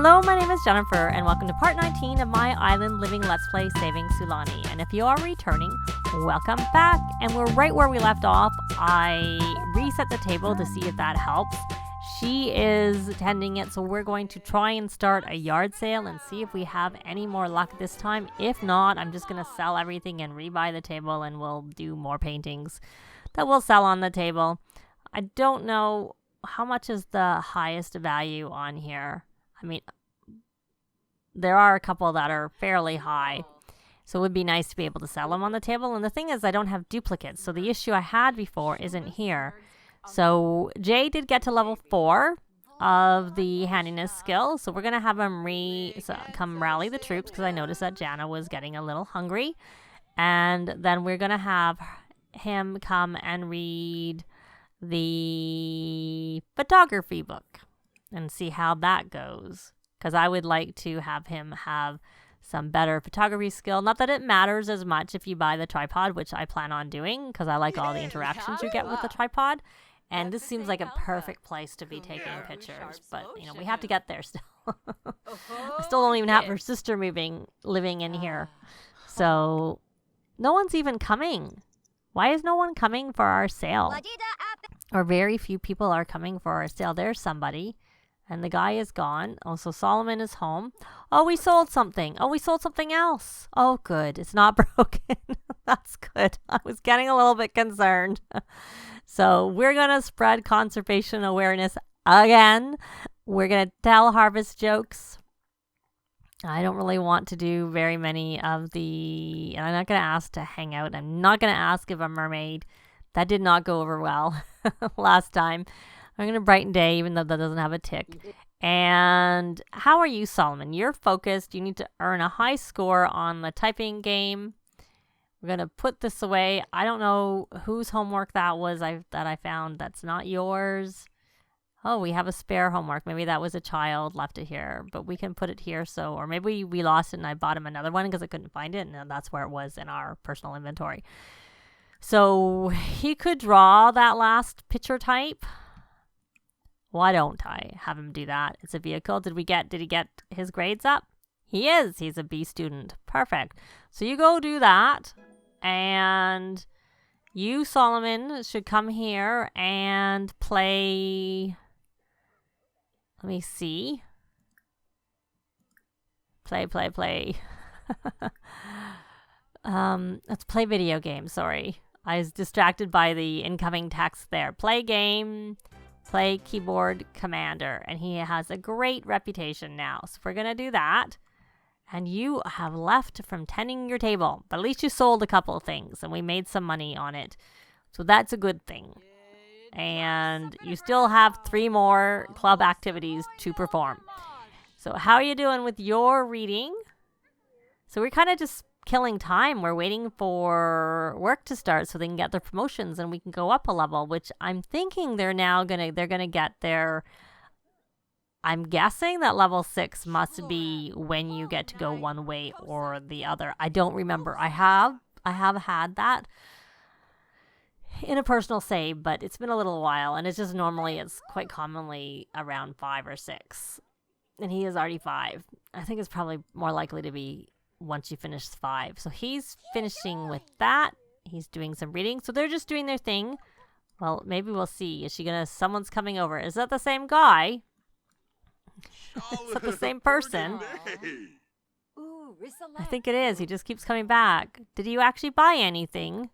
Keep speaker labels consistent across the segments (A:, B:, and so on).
A: Hello, my name is Jennifer, and welcome to part 19 of my Island Living Let's Play Saving Sulani. And if you are returning, welcome back. And we're right where we left off. I reset the table to see if that helps. She is tending it, so we're going to try and start a yard sale and see if we have any more luck this time. If not, I'm just going to sell everything and rebuy the table, and we'll do more paintings that we'll sell on the table. I don't know how much is the highest value on here. I mean, there are a couple that are fairly high, so it would be nice to be able to sell them on the table. And the thing is, I don't have duplicates, so the issue I had before isn't here. So Jay did get to level 4 of the handiness skill, so we're going to have him come rally the troops, because I noticed that Jana was getting a little hungry. And then we're going to have him come and read the photography book and see how that goes, because I would like to have him have some better photography skill. Not that it matters as much if you buy the tripod, which I plan on doing, because I like all the interactions you get with the tripod. And this seems like a perfect place to be taking pictures, but you know, we have to get there still. I still don't even have her sister living in here, so no one's even coming. Why is no one coming for our sale? Or very few people are coming for our sale. There's somebody. And the guy is gone. Oh, so Solomon is home. Oh, we sold something. Oh, we sold something else. Oh, good. It's not broken. That's good. I was getting a little bit concerned. So we're going to spread conservation awareness again. We're going to tell harvest jokes. I don't really want to do very many of the... And I'm not going to ask to hang out. I'm not going to ask if I'm a mermaid. That did not go over well last time. I'm going to brighten day, even though that doesn't have a tick. And how are you, Solomon? You're focused. You need to earn a high score on the typing game. We're going to put this away. I don't know whose homework that was that I found. That's not yours. Oh, we have a spare homework. Maybe that was a child left it here, but we can put it here. So, or maybe we lost it and I bought him another one because I couldn't find it, and that's where it was in our personal inventory. So he could draw that last picture type. Why don't I have him do that? It's a vehicle. Did he get his grades up? He is. He's a B student. Perfect. So you go do that. And you, Solomon, should come here and play. Let me see. Play. Let's play video games. Sorry. I was distracted by the incoming text there. Play game. Play keyboard commander, and he has a great reputation now. So we're going to do that. And you have left from tending your table, but at least you sold a couple of things and we made some money on it. So that's a good thing. And you still have 3 more club activities to perform. So how are you doing with your reading? So we're kind of just killing time. We're waiting for work to start so they can get their promotions and we can go up a level, which I'm thinking they're gonna get their... I'm guessing that level 6 must be when you get to go one way or the other. I don't remember. I have had that in a personal save, but it's been a little while, and it's quite commonly around 5 or 6. And he is already 5. I think it's probably more likely to be once you finish 5. So he's finishing with that. He's doing some reading. So they're just doing their thing. Well, maybe we'll see. Someone's coming over. Is that the same guy? Is that the same person? I think it is. He just keeps coming back. Did you actually buy anything?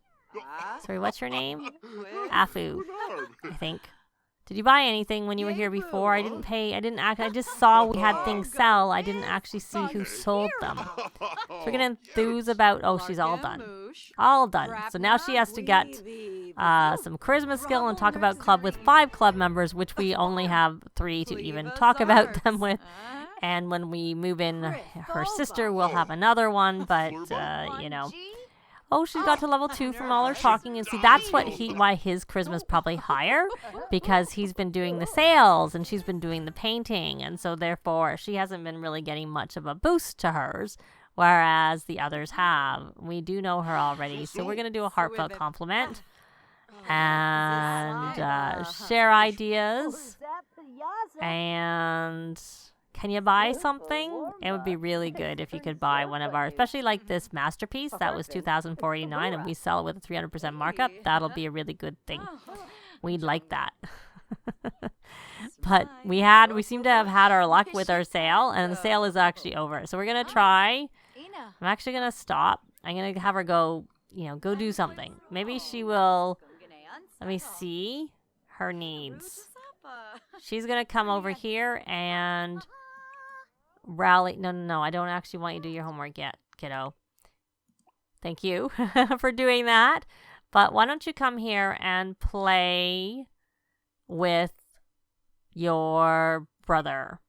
A: Sorry, what's your name? Afu, I think. Did you buy anything when you were here before? I just saw we had things sell. I didn't actually see who sold them. So we're going to enthuse about... Oh, she's all done. All done. So now she has to get some charisma skill and talk about club with 5 club members, which we only have 3 to even talk about them with. And when we move in her sister, we'll have another one. But, you know... Oh, she's got to level 2 from all her talking. And see, that's why his charisma is probably higher. Because he's been doing the sales and she's been doing the painting. And so, therefore, she hasn't been really getting much of a boost to hers. Whereas the others have. We do know her already. So we're going to do a heartfelt compliment. And share ideas. And Can you buy something? It would be really good if you could buy one of our, especially like this masterpiece that was $2,489 and we sell it with a 300% markup. That'll be a really good thing. We'd like that. But we seem to have had our luck with our sale, and the sale is actually over. So we're gonna try. I'm actually gonna stop. I'm gonna have her go, go do something. Maybe she will. Let me see her needs. She's gonna come over here and rally. No. I don't actually want you to do your homework yet, kiddo. Thank you for doing that. But why don't you come here and play with your brother,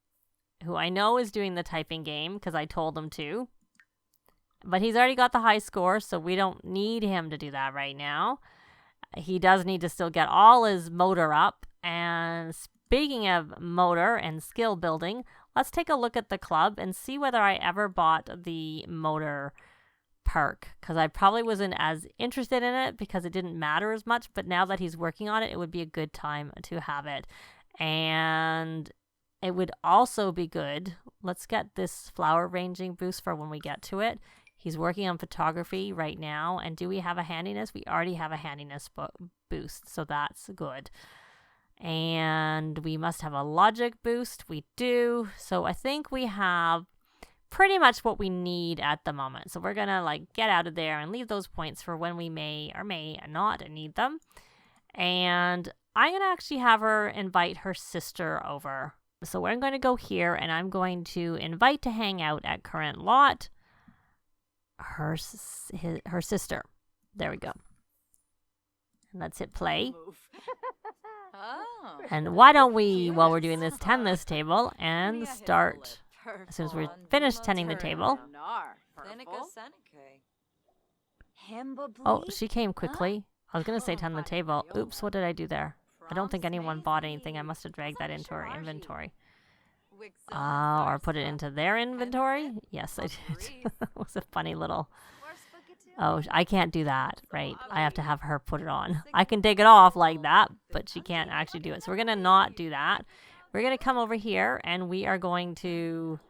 A: who I know is doing the typing game because I told him to. But he's already got the high score, so we don't need him to do that right now. He does need to still get all his motor up. And speaking of motor and skill building, let's take a look at the club and see whether I ever bought the motor perk, because I probably wasn't as interested in it because it didn't matter as much. But now that he's working on it, it would be a good time to have it. And it would also be good. Let's get this flower arranging boost for when we get to it. He's working on photography right now. And do we have a handiness? We already have a handiness boost, so that's good. And we must have a logic boost. We do. So I think we have pretty much what we need at the moment. So we're going to get out of there and leave those points for when we may or may not need them. And I'm going to actually have her invite her sister over. So we're going to go here and I'm going to invite to hang out at current lot her sister. There we go. And let's hit play. And why don't we, while we're doing this, tend this table and start as soon as we're finished tending the table. Oh, she came quickly. I was going to say tend the table. Oops, what did I do there? I don't think anyone bought anything. I must have dragged that into our inventory. Or put it into their inventory? Yes, I did. It was a funny little... Oh, I can't do that, right? I have to have her put it on. I can take it off like that, but she can't actually do it. So we're going to not do that. We're going to come over here and we are going to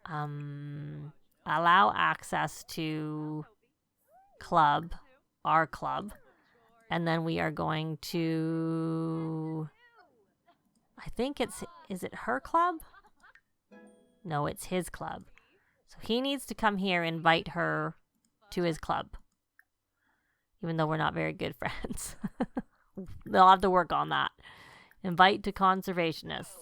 A: allow access to our club. And then we are going to, I think is it her club? No, it's his club. So he needs to come here and invite her to his club. Even though we're not very good friends. They'll have to work on that. Invite to conservationists.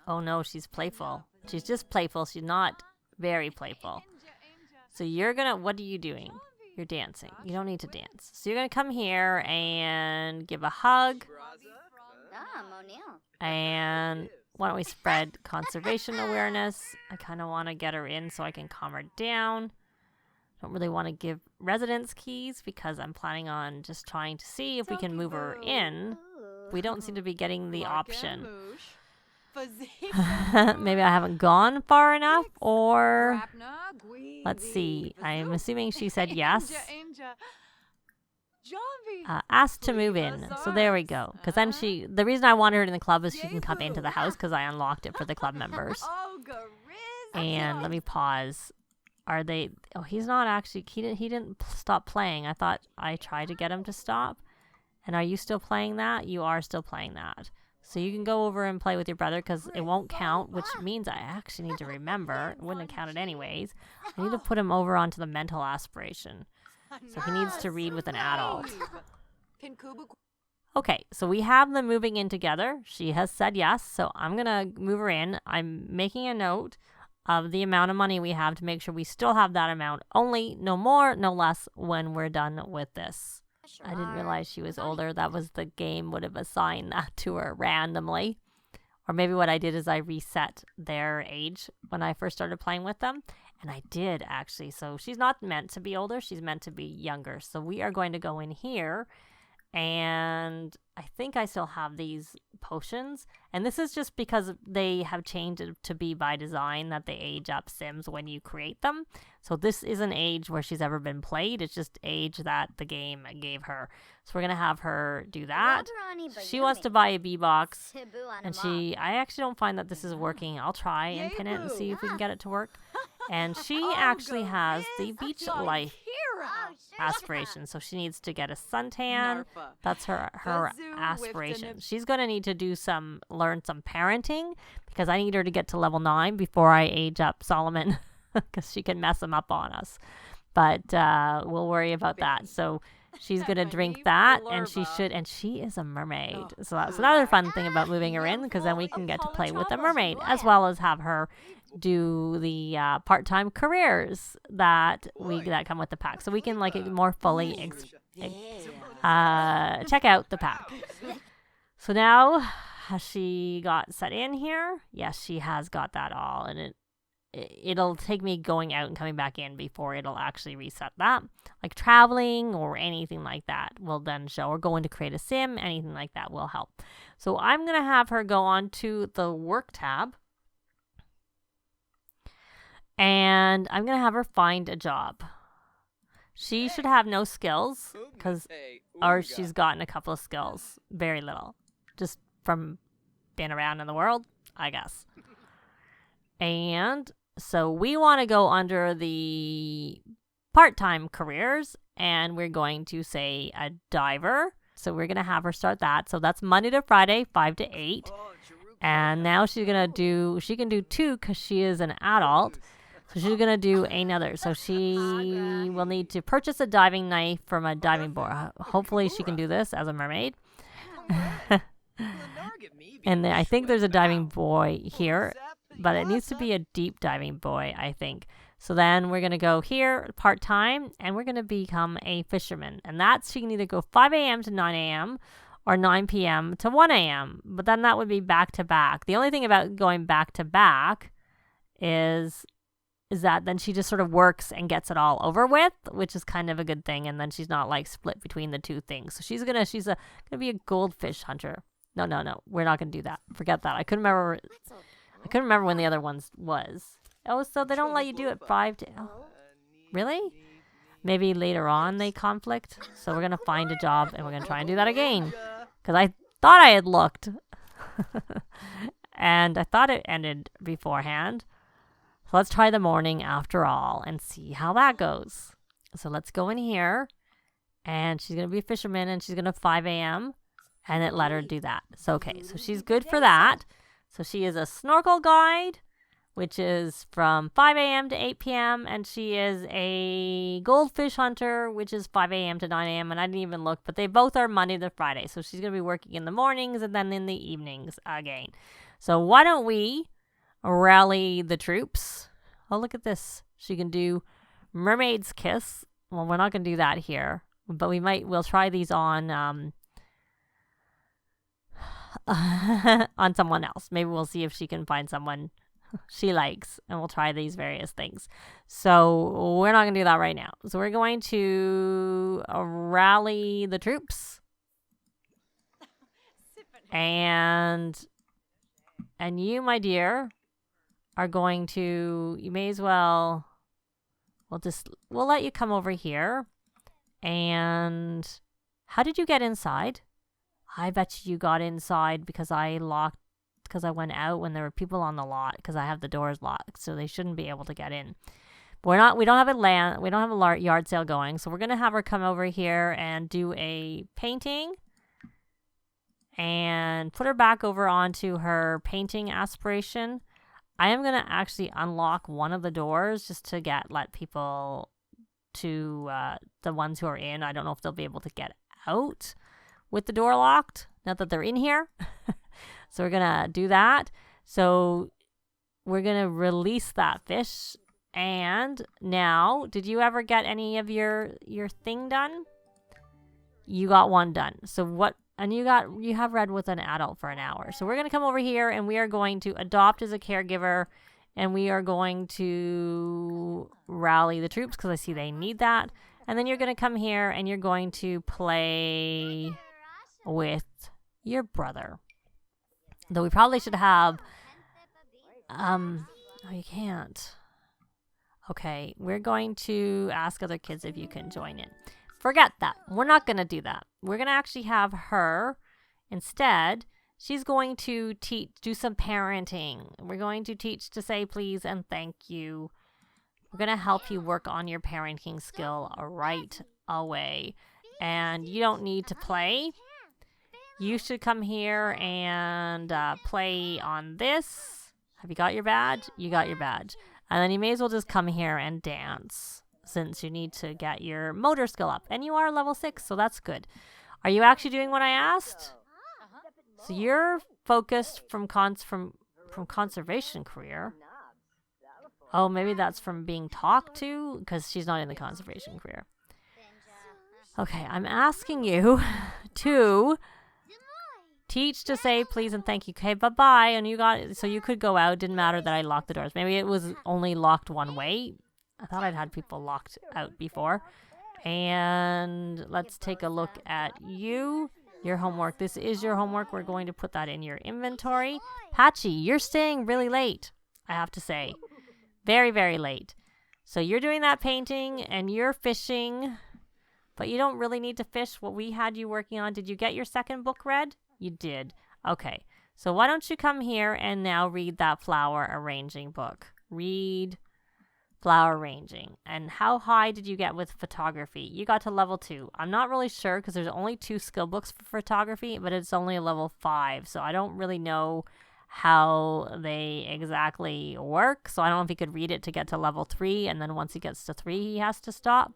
A: Oh no, she's playful. She's just playful. She's not very playful. So you're gonna, what are you doing? You're dancing. You don't need to dance. So you're gonna come here and give a hug. And why don't we spread conservation awareness? I kind of want to get her in so I can calm her down. Don't really want to give residence keys because I'm planning on just trying to see if we can move her in. We don't seem to be getting the option. Maybe I haven't gone far enough, or let's see. I'm assuming she said yes. Asked to move in. So there we go. Because then the reason I want her in the club is she can come into the house because I unlocked it for the club members. And let me pause. Are they? Oh, he's not actually. He didn't stop playing. I thought I tried to get him to stop. And are you still playing that? You are still playing that. So you can go over and play with your brother because it won't count, which means I actually need to remember. It wouldn't have counted anyways. I need to put him over onto the mental aspiration. So he needs to read with an adult. Okay, so we have them moving in together. She has said yes, so I'm going to move her in. I'm making a note of the amount of money we have to make sure we still have that amount. Only no more, no less when we're done with this. I didn't realize she was older. That was the game would have assigned that to her randomly. Or maybe what I did is I reset their age when I first started playing with them. And I did actually. So she's not meant to be older. She's meant to be younger. So we are going to go in here And I think I still have these potions. And this is just because they have changed it to be by design that they age up Sims when you create them. So this isn't age where she's ever been played. It's just age that the game gave her. So we're going to have her do that. She wants to buy a bee box. And I actually don't find that this is working. I'll try and pin it and see if we can get it to work. And she actually has the beach life aspiration. So she needs to get a suntan. That's her aspiration. She's going to need to learn some parenting because I need her to get to level 9 before I age up Solomon because she can mess him up on us. But we'll worry about that. So she's going to drink that, and she is a mermaid. So that's another fun thing about moving her in, because then we can get to play with a mermaid, as well as have her do the part-time careers that come with the pack. So we can more fully check out the pack. So now, has she got set in here? Yes, she has got that all, and it'll take me going out and coming back in before it'll actually reset that. Like traveling or anything like that will then show, or going to create a sim, anything like that will help. So I'm going to have her go on to the work tab, and I'm going to have her find a job. She should have no skills, or she's gotten a couple of skills, very little, just from being around in the world, I guess. And so we want to go under the part-time careers, and we're going to say a diver. So we're going to have her start that. So that's Monday to Friday, 5 to 8. And now she can do 2 because she is an adult. So she's going to do another. So she will need to purchase a diving knife from a diving board. Hopefully she can do this as a mermaid. And I think there's a diving boy here, but it needs to be a deep diving boy, I think. So then we're going to go here part-time, and we're going to become a fisherman. And she can either go 5 a.m. to 9 a.m. or 9 p.m. to 1 a.m. But then that would be back-to-back. The only thing about going back-to-back is that then she just sort of works and gets it all over with, which is kind of a good thing. And then she's not split between the two things. So she's gonna be a goldfish hunter. No, we're not gonna do that. Forget that. I couldn't remember when the other ones was. Oh, so they don't let you do it 5 to... Oh, really? Maybe later on they conflict. So we're gonna find a job and we're gonna try and do that again, because I thought I had looked, and I thought it ended beforehand. So let's try the morning after all and see how that goes. So let's go in here, and she's going to be a fisherman, and she's going to 5 a.m. and it let her do that. So, okay, so she's good for that. So she is a snorkel guide, which is from 5 a.m. to 8 p.m. And she is a goldfish hunter, which is 5 a.m. to 9 a.m. And I didn't even look, but they both are Monday to Friday. So she's going to be working in the mornings and then in the evenings again. So why don't we rally the troops? Oh, look at this. She can do Mermaid's Kiss. Well, we're not going to do that here, but we'll try these on on someone else. Maybe we'll see if she can find someone she likes, and we'll try these various things. So we're not going to do that right now. So we're going to rally the troops. And you, my dear, are going to, you may as well, we'll let you come over here. And how did you get inside? I bet you got inside because I went out when there were people on the lot, because I have the doors locked, so they shouldn't be able to get in. But we don't have a yard sale going, so we're going to have her come over here and do a painting and put her back over onto her painting aspiration. I am going to actually unlock one of the doors just to let people to the ones who are in. I don't know if they'll be able to get out with the door locked, not that they're in here. So we're going to do that. So we're going to release that fish. And now, did you ever get any of your thing done? You got one done. So what? And you have read with an adult for an hour. So we're going to come over here and we are going to adopt as a caregiver, and we are going to rally the troops because I see they need that. And then you're going to come here and you're going to play with your brother. Though we probably should have, oh, you can't. Okay, we're going to ask other kids if you can join in. Forget that. We're not going to do that. We're going to actually have her instead. She's going to do some parenting. We're going to teach to say please and thank you. We're going to help you work on your parenting skill right away. And you don't need to play. You should come here and play on this. Have you got your badge? You got your badge. And then you may as well just come here and dance, since you need to get your motor skill up. And you are level 6, so that's good. Are you actually doing what I asked? So you're focused from conservation career. Oh, maybe that's from being talked to, because she's not in the conservation career. Okay, I'm asking you to teach to say please and thank you. Okay, bye-bye. And you got it. So you could go out. Didn't matter that I locked the doors. Maybe it was only locked one way. I thought I'd had people locked out before. And let's take a look at you. Your homework. This is your homework. We're going to put that in your inventory. Patchy, you're staying really late, I have to say. Very, very late. So you're doing that painting and you're fishing, but you don't really need to fish what we had you working on. Did you get your second book read? You did. Okay. So why don't you come here and now read that flower arranging book. Read flower arranging. And how high did you get with photography? You got to level 2. I'm not really sure because there's only 2 skill books for photography, but it's only a level 5. So I don't really know how they exactly work. So I don't know if he could read it to get to level 3. And then once he gets to 3, he has to stop.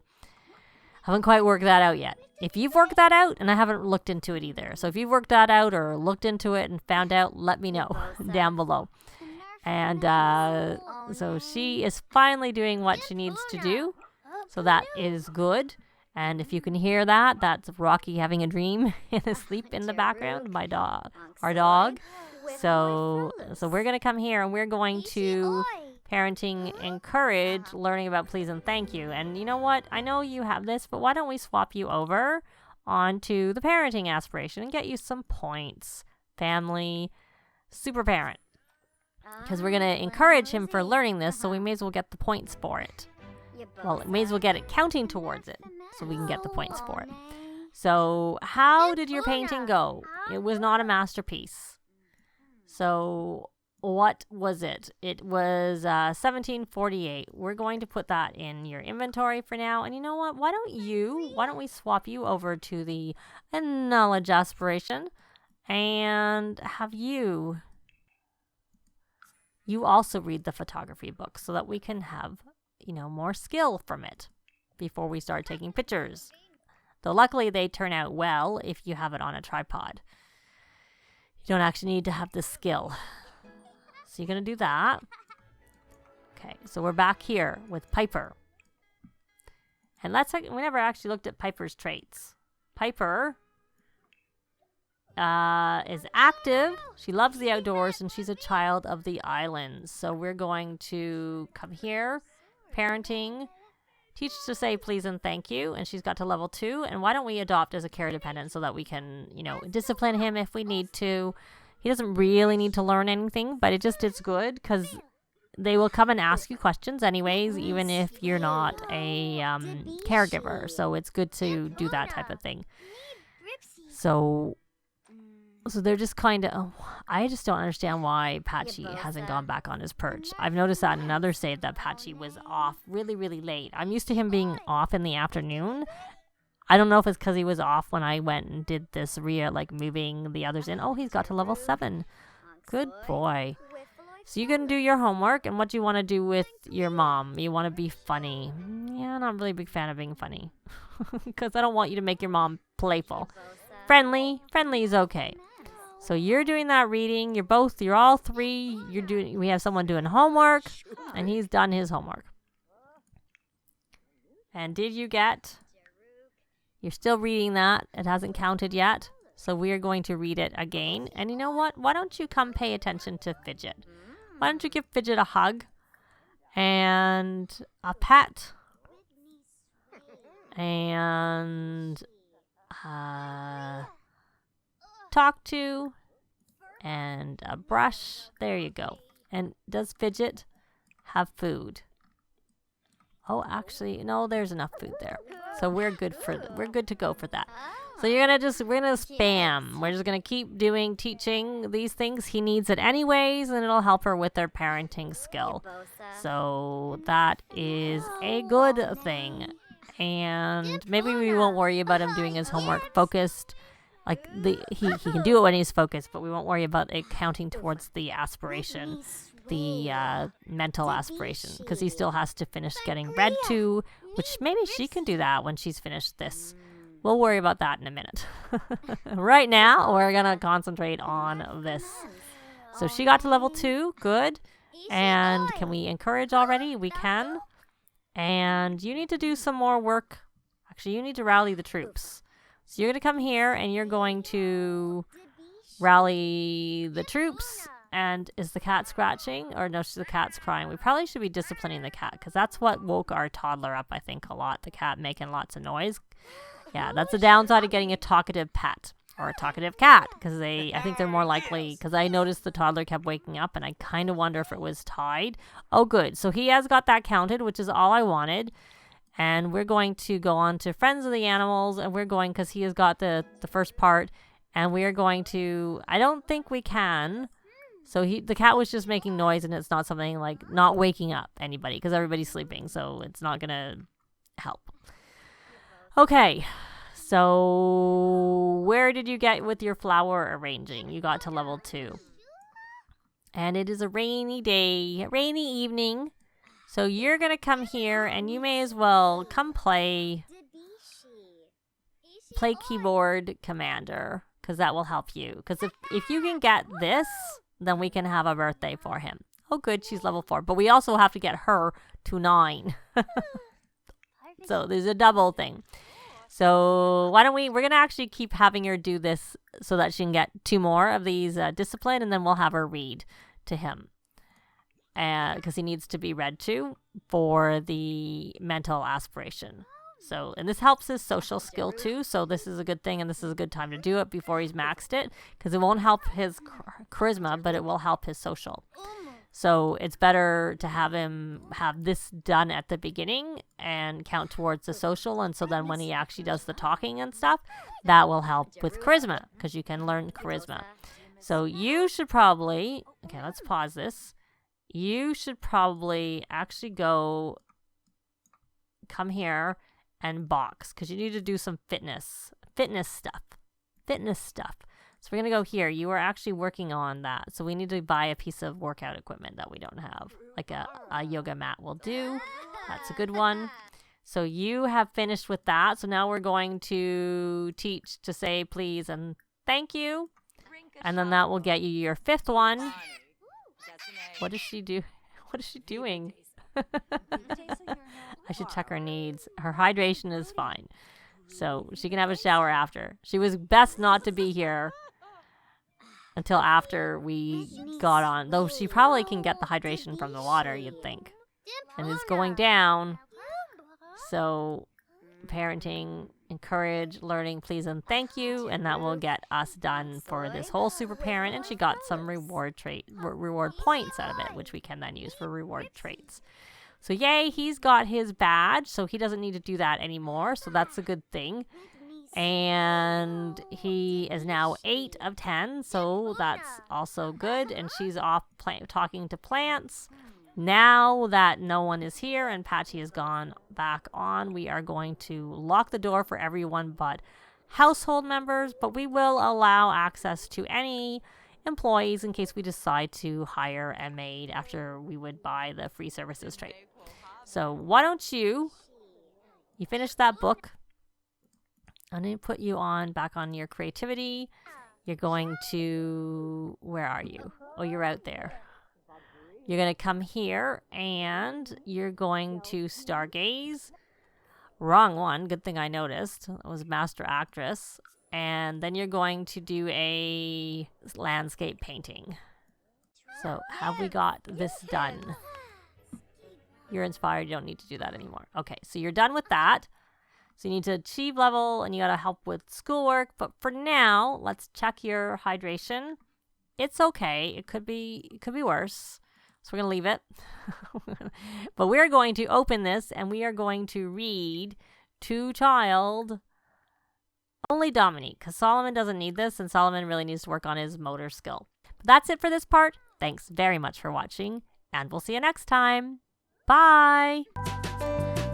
A: Haven't quite worked that out yet. If you've worked that out, and I haven't looked into it either. So if you've worked that out or looked into it and found out, let me know down below. And so she is finally doing what she needs to do. So that is good. And if you can hear that, that's Rocky having a dream in his sleep in the background, my dog, our dog. So we're going to come here and we're going to parenting encourage learning about please and thank you. And you know what? I know you have this, but why don't we swap you over onto the parenting aspiration and get you some points? Family, super parent. Because we're going to encourage him for learning this, so we may as well get the points for it. Well, we may as well get it counting towards it, so we can get the points for it. So how did your painting go? It was not a masterpiece. So what was it? It was 1748. We're going to put that in your inventory for now. And you know what? Why don't we swap you over to the knowledge aspiration and have you also read the photography book so that we can have, more skill from it before we start taking pictures. Though luckily they turn out well if you have it on a tripod. You don't actually need to have the skill. So you're going to do that. Okay, so we're back here with Piper. And we never actually looked at Piper's traits. Piper is active. She loves the outdoors and she's a child of the islands. So we're going to come here. Parenting. Teach to say please and thank you. And she's got to level 2. And why don't we adopt as a care dependent so that we can, discipline him if we need to. He doesn't really need to learn anything, but it's good because they will come and ask you questions anyways, even if you're not a caregiver. So it's good to do that type of thing. So they're just kind of, I just don't understand why Patchy hasn't gone back on his perch. I've noticed that in another save that Patchy was off really, really late. I'm used to him being off in the afternoon. I don't know if it's because he was off when I went and did this moving the others in. Oh, he's got to level 7. Good boy. So you're going to do your homework, and what do you want to do with your mom? You want to be funny. Yeah, I'm not really a big fan of being funny. Because I don't want you to make your mom playful. Friendly is okay. So you're doing that reading. You're all 3. We have someone doing homework, and he's done his homework. And did you get... You're still reading that. It hasn't counted yet. So we're going to read it again. And you know what? Why don't you come pay attention to Fidget? Why don't you give Fidget a hug and a pet and talk to, and a brush. There you go. And does Fidget have food? Oh, actually, no, there's enough food there. So we're good to go for that. So we're gonna spam. We're just gonna keep teaching these things. He needs it anyways, and it'll help her with her parenting skill. So that is a good thing. And maybe we won't worry about him doing his homework focused. Like he can do it when he's focused, but we won't worry about it counting towards the aspiration, the mental aspiration, because he still has to finish getting read to, which maybe she can do that when she's finished this. We'll worry about that in a minute. Right now, we're going to concentrate on this. So she got to level 2. Good. And can we encourage already? We can. And you need to do some more work. Actually, you need to rally the troops. So you're going to come here and you're going to rally the troops. And is the cat scratching? Or no, the cat's crying. We probably should be disciplining the cat because that's what woke our toddler up, I think, a lot. The cat making lots of noise. Yeah, that's the downside of getting a talkative pet or a talkative cat because I think they're more likely, because I noticed the toddler kept waking up and I kind of wonder if it was tied. Oh, good. So he has got that counted, which is all I wanted. And we're going to go on to Friends of the Animals, and we're going, because he has got the first part, and we are going to, I don't think we can. So the cat was just making noise, and it's not something like not waking up anybody because everybody's sleeping. So it's not going to help. Okay, so where did you get with your flower arranging? You got to level 2. And it is a rainy day, rainy evening. So you're going to come here and you may as well come play keyboard commander, because that will help you. Because if you can get this, then we can have a birthday for him. Oh, good, she's level 4. But we also have to get her to 9. So there's a double thing. So why don't we're going to actually keep having her do this so that she can get 2 more of these discipline, and then we'll have her read to him. Because he needs to be read to for the mental aspiration. So, and this helps his social skill too. So this is a good thing, and this is a good time to do it before he's maxed it, because it won't help his charisma, but it will help his social. So it's better to have him have this done at the beginning and count towards the social. And so then when he actually does the talking and stuff, that will help with charisma, because you can learn charisma. So you should probably, okay, let's pause this. You should probably actually come here and box, because you need to do some fitness stuff. So we're going to go here. You are actually working on that. So we need to buy a piece of workout equipment that we don't have. Like a yoga mat will do. That's a good one. So you have finished with that. So now we're going to teach to say please and thank you. And then that will get you your 5th one. What does she do? What is she doing? I should check her needs. Her hydration is fine. So she can have a shower after. She was best not to be here until after we got on. Though she probably can get the hydration from the water, you'd think. And it's going down. So parenting, encourage, learning, please and thank you. And that will get us done for this whole super parent. And she got some reward points out of it, which we can then use for reward traits. So yay, he's got his badge, so he doesn't need to do that anymore. So that's a good thing. And he is now 8 of 10, so that's also good. And she's off talking to plants. Now that no one is here and Patchy has gone back on, we are going to lock the door for everyone but household members. But we will allow access to any employees in case we decide to hire a maid after we would buy the free services trait. So why don't you finish that book. I'm going to put you back on your creativity. You're going to, where are you? Oh, you're out there. You're going to come here and you're going to stargaze. Wrong one. Good thing I noticed. It was Master Actress. And then you're going to do a landscape painting. So have we got this done? You're inspired. You don't need to do that anymore. Okay, so you're done with that. So you need to achieve level and you got to help with schoolwork. But for now, let's check your hydration. It's okay. It could be worse. So we're going to leave it. But we're going to open this and we are going to read to child only Dominick, because Solomon doesn't need this and Solomon really needs to work on his motor skill. But that's it for this part. Thanks very much for watching and we'll see you next time. Bye.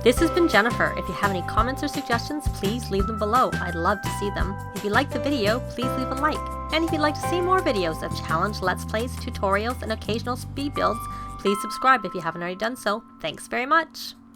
A: This has been Jennifer. If you have any comments or suggestions, please leave them below. I'd love to see them. If you liked the video, please leave a like. And if you'd like to see more videos of challenge, let's plays, tutorials, and occasional speed builds, please subscribe if you haven't already done so. Thanks very much.